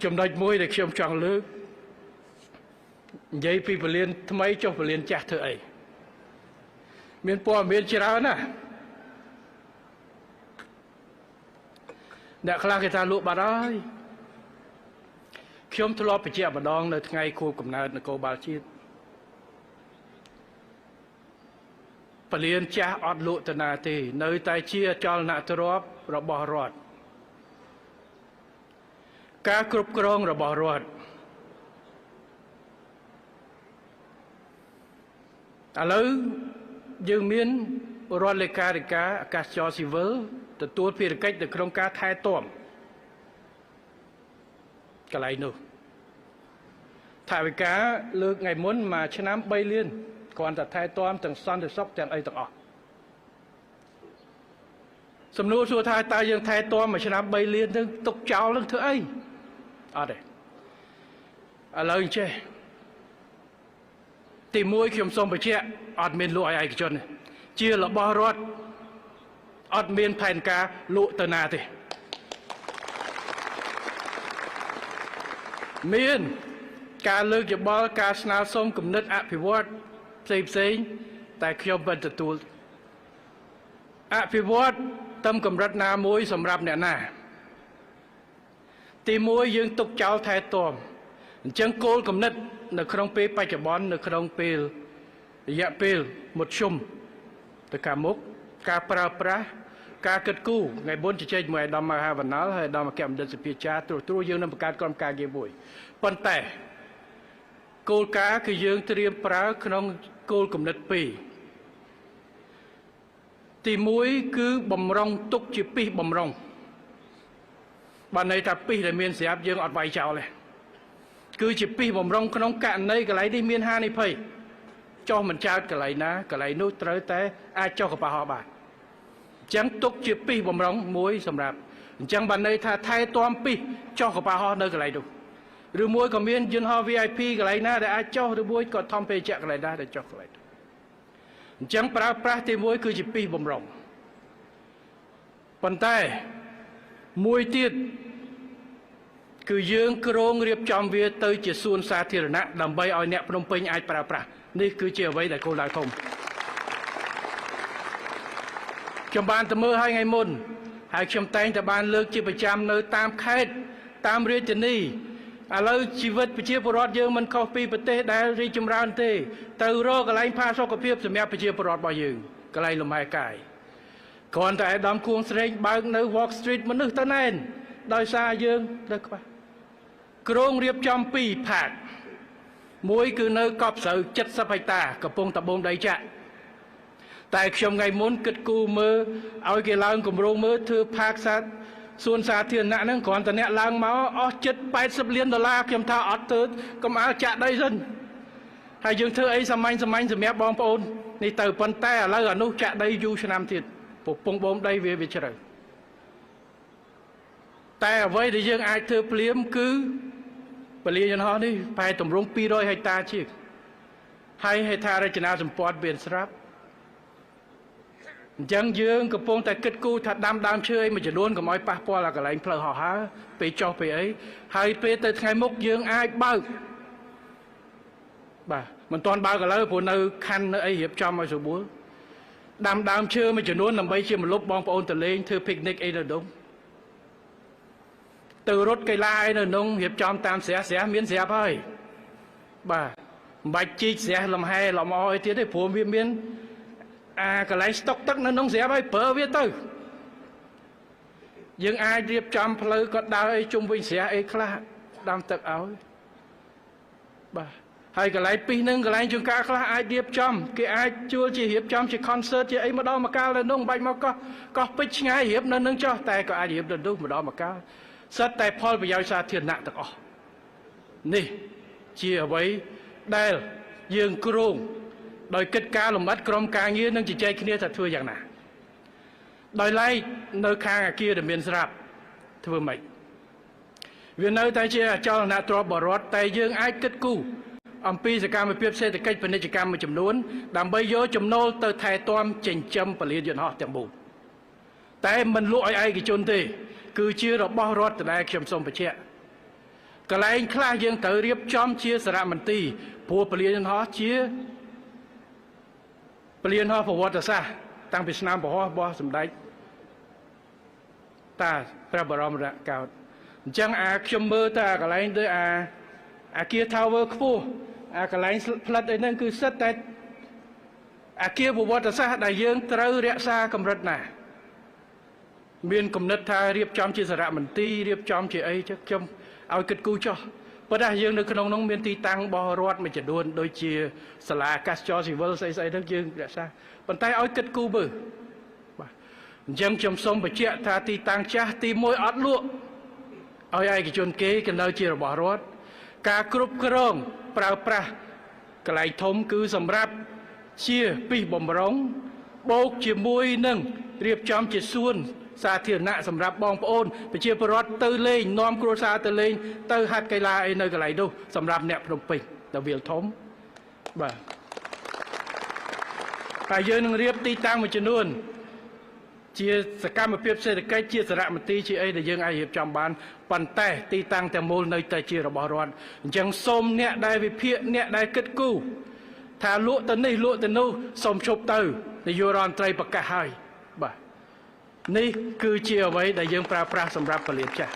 ចំណុចមួយដែលខ្ញុំចង់លើកនិយាយពីពលានថ្មីចុះពលានចាស់ធ្វើអីមានព័ត៌មានច្រើនណាស់អ្នកខ្លះគេថាលក់បាត់ហើយខ្ញុំធ្លាប់បញ្ជាក់ម្ដងនៅថ្ងៃខួបកំណើតនគរបាលជាតិពលានចាស់អត់លក់ទៅណាទេនៅតែជាអចលនទ្រព្យរបស់រដ្ឋការគ្រប់គ្រងរបស់រដ្ឋឥឡូវយើងមានរដ្ឋលេខាធិការអាកាសចរស៊ីវិលទទួលភារកិច្ចនៅក្នុងការថែទាំកន្លែងនោះថវិកាលើកថ្ងៃមុនមួយឆ្នាំ3លានគ្រាន់តែថែទាំទាំងសន្តិសុខទាំងអីទាំងអស់សំណួរសួរថាតើយើងថែទាំមួយឆ្នាំ3លាននឹងទុកចោលនឹងធ្វើអីអត់ទេឥឡូវអញ្ចេះទីមួយខ្ញុំសូមបញ្ជាក់អត់មានលក់ឲ្យឯកជនជារបស់រដ្ឋអត់មានផែនការលក់ទៅណាទេមានការលើកយោបល់ការស្នើសុំគំនិតអភិវឌ្ឍផ្សេងតែខ្ញុំមិនទទួលអភិវឌ្ឍតាមកម្រិតណាមួយសម្រាប់អ្នកណាទីមួយយើងទុកចោលថែទាំអញ្ចឹងគោលគំនិតនៅក្នុងពេលបច្ចុប្បន្ននៅក្នុងពេលរយៈពេលមុតជុំទៅខាងមុខការប្រើប្រាស់ការគិតគូរថ្ងៃមុនជជែកមួយអាដាមមហាវណ្ណលហើយអាដាមអគ្គមណ្ឌិតសភាចាត្រួសយើងនឹងបង្កើតក្រុមការងារមួយប៉ុន្តែគោលការណ៍គឺយើងត្រៀមប្រើក្នុងគោលគំនិត2ទី1គឺបំរុងទុកជាពីសបំរុងបានន័យថាពីសដែលមានស្រាប់យើងអត់វាយចោលទេគឺជាពីសបំរុងក្នុងករណីកន្លែងនេះមានហានិភ័យចុះមិនចោតកន្លែងណាកន្លែងនោះត្រូវតែអាចចុះកប៉ាល់ហោះបានអញ្ចឹងទុកជាពីសបំរុងមួយសម្រាប់អញ្ចឹងបានន័យថាថែទាំពីសចុះកប៉ាល់ហោះនៅកន្លែងនោះឬមួយក៏មានយន្តហោះ VIP កន្លែងណាដែលអាចចុះឬមួយក៏ធម្មពេជ្ជៈកន្លែងណាដែលចុះកន្លែងអញ្ចឹងប្រើប្រាស់ទីមួយគឺជាពីសបំរុងប៉ុន្តែមួយទៀតគឺយើងគ្រោងរៀបចំវាទៅជាសួនសាធារណៈដើម្បីឲ្យអ្នកភ្នំពេញអាចប្រើប្រាស់នេះគឺជាអ្វីដែលគោលដៅធំខ្ញុំបានទៅមើលឲ្យថ្ងៃមុនហើយខ្ញុំតែងតែបានលើកជាប្រចាំនៅតាមខេត្តតាមរាជធានីឥឡូវជីវិតប្រជាពលរដ្ឋយើងមិនខុសពីប្រទេសដែលរីកចម្រើនទេទៅរកកន្លែងផាសុខភាពសម្រាប់ប្រជាពលរដ្ឋរបស់យើងកន្លែងលំហែកាយគ្រាន់តែអាដាមគួងស្រេងបើកនៅ Walk Street មនុស្សទៅណែនដោយសារយើងទៅខ្វះក្រុងរៀបចំ2ផាកមួយគឺនៅកប់ស្រូវ70ហិកតាកំពង់ត្បូងដីចាក់តែខ្ញុំថ្ងៃមុនគិតគូរមើលឲ្យគេឡើងគម្រោងមើលធ្វើផាកសួនសាធារណៈហ្នឹងគ្រាន់តែអ្នកឡើងមកអស់ជិត$80 លានខ្ញុំថាអត់ទៅកុំឲ្យចាក់ដីសិនហើយយើងធ្វើអីសាមញ្ញសម្រាប់បងប្អូននេះទៅប៉ុន្តែឥឡូវអានោះចាក់ដីយូរឆ្នាំទៀតពុពងបូមដីវាជ្រៅតែអ្វីដែលយើងអាចធ្វើភ្លាមគឺពលានយន្តហោះនេះប្រហែលទម្រង់200ហិកតាជាងហើយហេដ្ឋារចនាសម្ព័ន្ធមានស្រាប់អញ្ចឹងយើងកំពុងតែគិតគូរថាដាំដើមឈើអីមួយចំនួនកុំឲ្យប៉ះពាល់ដល់កន្លែងផ្លូវហោះហើរពេលចុះពេលអីហើយពេលទៅថ្ងៃមុខយើងអាចបើកបាទមិនទាន់បើកឥឡូវព្រោះនៅខណ្ឌនៅអីរៀបចំឲ្យស្រួលដាំដើមឈើមួយចំនួនដើម្បីជាម្លប់បងប្អូនទៅលេងធ្វើ picnic អីនៅនោះទៅរត់កីឡាអីនៅនោះរៀបចំតាមស្រះមានស្រាប់ហើយបាទមិនបាច់ជីកស្រះលំហែលំអអីទៀតទេព្រោះវាមានកន្លែងស្តុកទឹកនៅក្នុងស្រាប់ហើយប្រើវាទៅយើងអាចរៀបចំផ្លូវក៏ដើរអីជុំវិញស្រះអីខ្លះដាំទឹកឲ្យបាទហើយកន្លែងពីរនឹងកន្លែងជួនកាលខ្លះអាចរៀបចំគេអាចជួលជារៀបចំជា concert ជាអីម្ដងមកកាលនៅនោះមិនបាច់មកកោះពេជ្រឆ្ងាយរៀបនៅនឹងចុះតែក៏អាចរៀបនៅនោះម្ដងមកកាលសិតតែផលប្រយោជន៍សាធារណៈទាំងអស់នេះជាអ្វីដែលយើងគ្រោងដោយកិច្ចការលម្អិតក្រុមការងារនឹងជជែកគ្នាថាធ្វើយ៉ាងណាដោយឡែកនៅខាងអគារដែលមានស្រាប់ធ្វើម៉េចវានៅតែជាអចលនទ្រព្យបរដ្ឋតែយើងអាចគិតគូរអំពីសកម្មភាពសេដ្ឋកិច្ចពាណិជ្ជកម្មមួយចំនួនដើម្បីយកចំណូលទៅថែទាំចិញ្ចឹមពលានយន្តហោះទាំងមូលតែមិនលក់ឲ្យឯកជនទេគឺជារបស់រដ្ឋដែលខ្ញុំសូមបញ្ជាក់ កន្លែងខ្លះយើងត្រូវរៀបចំជាសារមន្ទីរព្រោះពលានហោះជាពលានហោះប្រវត្តិសាស្ត្រតាំងពីឆ្នាំបរោះរបស់សម្ដេចតាព្រះបរមរាជកោដ្ឋអញ្ចឹងខ្ញុំមើលទៅកន្លែងដូចអាគារ Tower ខ្ពស់កន្លែងផ្លិតអីហ្នឹងគឺសិតតែអាគារប្រវត្តិសាស្ត្រដែលយើងត្រូវរក្សាកម្រិតណាមានគំនិតថារៀបចំជាសារមន្ទីររៀបចំជាអីចឹងខ្ញុំឲ្យគិតគូរចោះប៉ុន្តែយើងនៅក្នុងនោះមានទីតាំងរបស់រដ្ឋមួយចំនួនដូចជាសាលាអាកាសចរស៊ីវិលស្អីហ្នឹងយើងរក្សាប៉ុន្តែឲ្យគិតគូរមើលបាទអញ្ចឹងខ្ញុំសូមបញ្ជាក់ថាទីតាំងចាស់ទី1អត់លក់ឲ្យឯកជនគេនៅជារបស់រដ្ឋការគ្រប់គ្រងប្រើប្រាស់កន្លែងធំគឺសម្រាប់ជាពីបំរុងបូកជាមួយនឹងរៀបចំជាសួនសាធារណៈសម្រាប់បងប្អូនប្រជាពលរដ្ឋទៅលេងនាំគ្រួសារទៅលេងទៅហាត់កីឡាអីនៅកន្លែងនោះសម្រាប់អ្នកភ្នំពេញទៅវាលធំបាទហើយយើងនឹងរៀបទីតាំងមួយចំនួនជាសកម្មភាពសេដ្ឋកិច្ចជាសារមន្ទីរជាអីដែលយើងអាចរៀបចំបានប៉ុន្តែទីតាំងទាំងមូលនៅតែជារបស់រដ្ឋអញ្ចឹងសូមអ្នកដែលវិភាគអ្នកដែលគិតគូរថាលក់ទៅនេះលក់ទៅនោះសូមឈប់ទៅនាយករដ្ឋមន្ត្រីប្រកាសហើយបាទនេះគឺជាអ្វីដែលយើងប្រើប្រាស់សម្រាប់ពលានចាស់